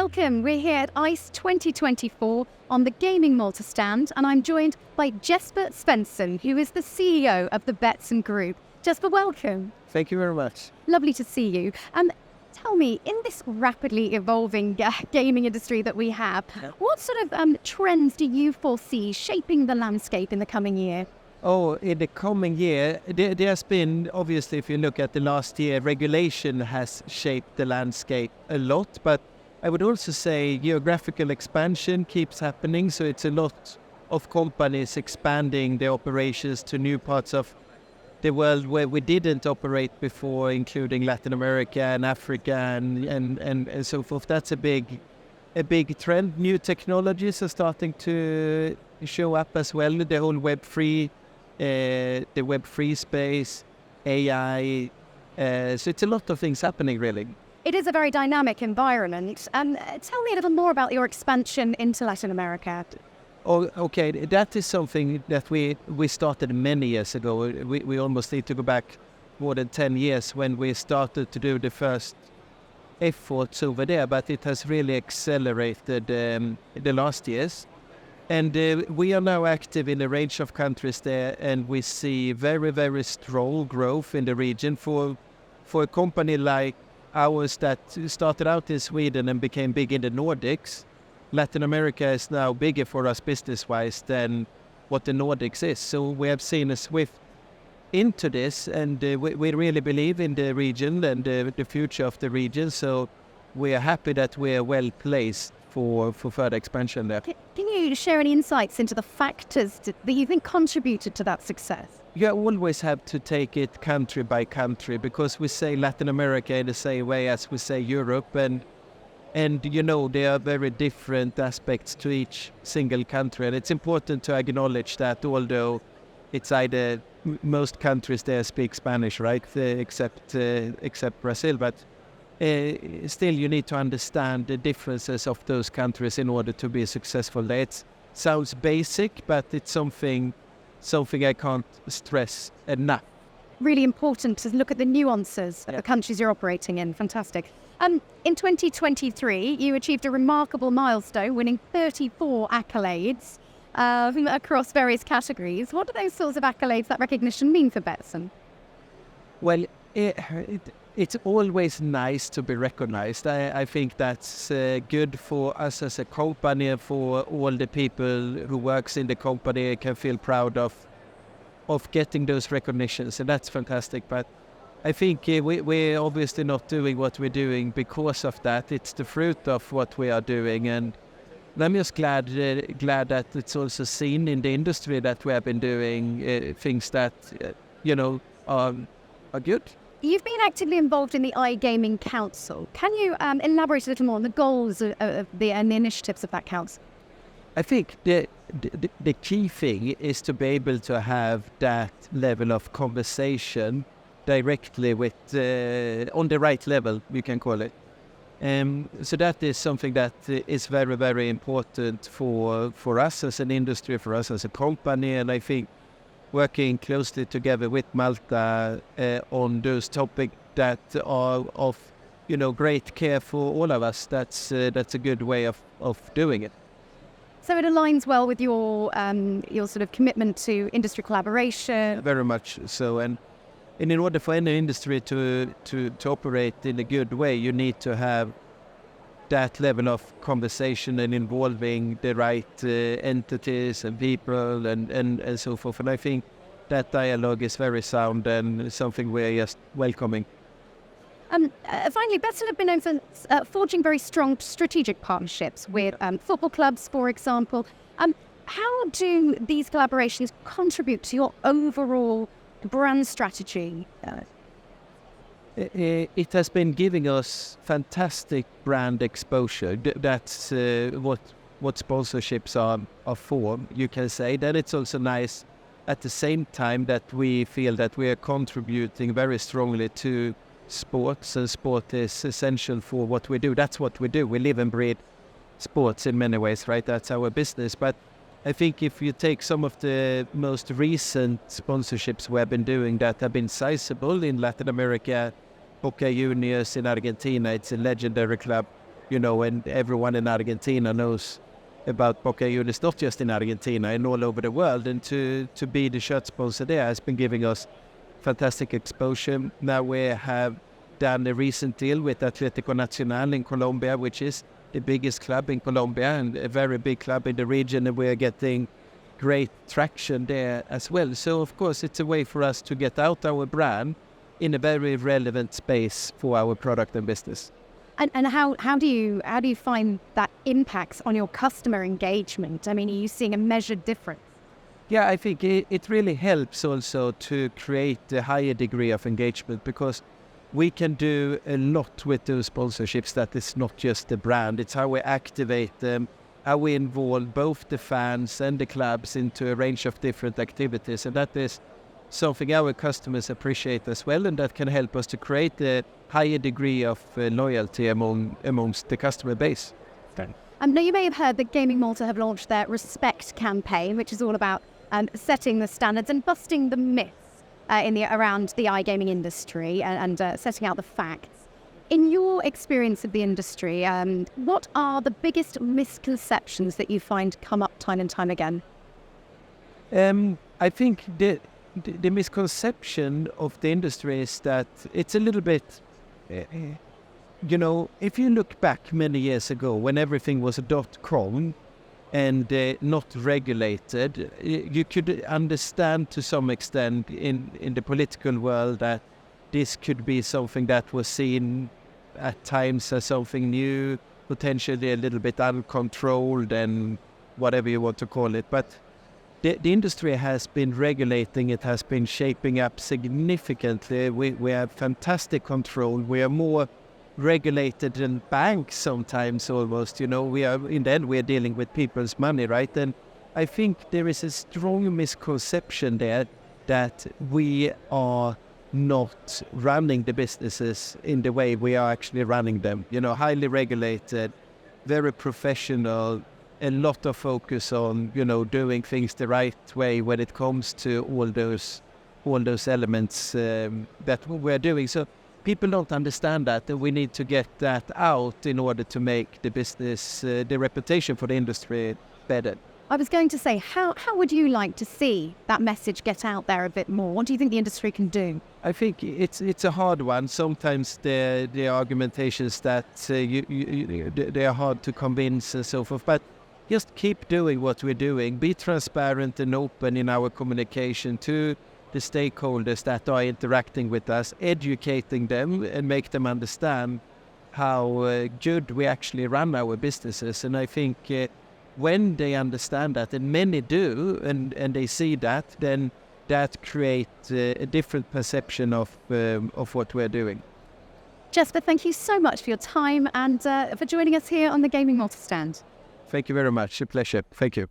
Welcome. We're here at ICE2024 on the Gaming Malta stand, and I'm joined by Jesper Svensson, who is the CEO of the Betsson group. Jesper, welcome. Thank you very much. Lovely to see you. Tell me, in this rapidly evolving gaming industry that we have, what sort of trends do you foresee shaping the landscape in the coming year? Oh, in the coming year, there has been, obviously, if you look at the last year, regulation has shaped the landscape a lot, but I would also say geographical expansion keeps happening, so it's a lot of companies expanding their operations to new parts of the world where we didn't operate before, including Latin America and Africa and so forth. That's a big trend. New technologies are starting to show up as well. The whole Web3, the Web3 space, AI. So it's a lot of things happening, really. It is a very dynamic environment. Tell me a little more about your expansion into Latin America. Oh, okay, that is something that we started many years ago. We almost need to go back more than 10 years when we started to do the first efforts over there, but it has really accelerated the last years. And we are now active in a range of countries there, and we see very, very strong growth in the region for a company like ours that started out in Sweden and became big in the Nordics. Latin America is now bigger for us business-wise than what the Nordics is. So we have seen a swift into this, and we really believe in the region and the future of the region. So we are happy that we are well placed for further expansion there. Can you share any insights into the factors that you think contributed to that success? You always have to take it country by country, because we say Latin America in the same way as we say Europe, and you know, there are very different aspects to each single country, and it's important to acknowledge that, although it's either most countries there speak Spanish, right, except Brazil, but still you need to understand the differences of those countries in order to be successful there. It sounds basic, but it's something I can't stress enough. Really important to look at the nuances of the countries you're operating in. Fantastic. In 2023, you achieved a remarkable milestone, winning 34 accolades across various categories. What do those sorts of accolades, that recognition, mean for Bestsson? Well, it's always nice to be recognized. I think that's good for us as a company, and for all the people who works in the company can feel proud of getting those recognitions, and that's fantastic. But I think we're obviously not doing what we're doing because of that. It's the fruit of what we are doing, and I'm just glad that it's also seen in the industry that we have been doing things that are good. You've been actively involved in the iGaming Council. Can you elaborate a little more on the goals and the initiatives of that council? I think the key thing is to be able to have that level of conversation directly with on the right level, you can call it. So that is something that is very, very important for us as an industry, for us as a company, and I think working closely together with Malta on those topics that are of great care for all of us. That's a good way of doing it. So it aligns well with your sort of commitment to industry collaboration. Very much so, and in order for any industry to operate in a good way, you need to have that level of conversation and involving the right entities and people and so forth. And I think that dialogue is very sound and something we're just welcoming. Finally, Betsson have been known for forging very strong strategic partnerships with football clubs, for example. How do these collaborations contribute to your overall brand strategy? It has been giving us fantastic brand exposure. That's what sponsorships are for, you can say. Then it's also nice at the same time that we feel that we are contributing very strongly to sports, and sport is essential for what we do. That's what we do. We live and breathe sports in many ways, right? That's our business. But I think if you take some of the most recent sponsorships we have been doing that have been sizable in Latin America, Boca Juniors in Argentina, it's a legendary club. and everyone in Argentina knows about Boca Juniors, not just in Argentina, and all over the world. And to be the shirt sponsor there has been giving us fantastic exposure. Now we have done a recent deal with Atlético Nacional in Colombia, which is the biggest club in Colombia and a very big club in the region, and we're getting great traction there as well. So of course it's a way for us to get out our brand in a very relevant space for our product and business. And how do you find that impacts on your customer engagement? I mean, are you seeing a measured difference? Yeah, I think it really helps also to create a higher degree of engagement, because we can do a lot with those sponsorships that is not just the brand. It's how we activate them, how we involve both the fans and the clubs into a range of different activities. And that is something our customers appreciate as well, and that can help us to create a higher degree of loyalty amongst the customer base. Now, you may have heard that Gaming Malta have launched their Respect campaign, which is all about setting the standards and busting the myths around the iGaming industry and setting out the facts. In your experience of the industry, what are the biggest misconceptions that you find come up time and time again? I think the misconception of the industry is that it's a little bit, if you look back many years ago when everything was .com and not regulated, you could understand to some extent in the political world that this could be something that was seen at times as something new, potentially a little bit uncontrolled and whatever you want to call it. But the industry has been regulating, it has been shaping up significantly. We have fantastic control. We are more regulated than banks sometimes almost. We are, in the end, we are dealing with people's money, right? And I think there is a strong misconception there that we are not running the businesses in the way we are actually running them. Highly regulated, very professional, a lot of focus on, doing things the right way when it comes to all those elements that we're doing. So people don't understand that, and we need to get that out in order to make the business, the reputation for the industry better. I was going to say, how would you like to see that message get out there a bit more? What do you think the industry can do? I think it's a hard one. Sometimes the argumentations that they are hard to convince and so forth, but just keep doing what we're doing. Be transparent and open in our communication to the stakeholders that are interacting with us, educating them and make them understand how good we actually run our businesses. And I think when they understand that, and many do, and they see that, then that creates a different perception of what we're doing. Jesper, thank you so much for your time and for joining us here on the Gaming Malta stand. Thank you very much. A pleasure. Thank you.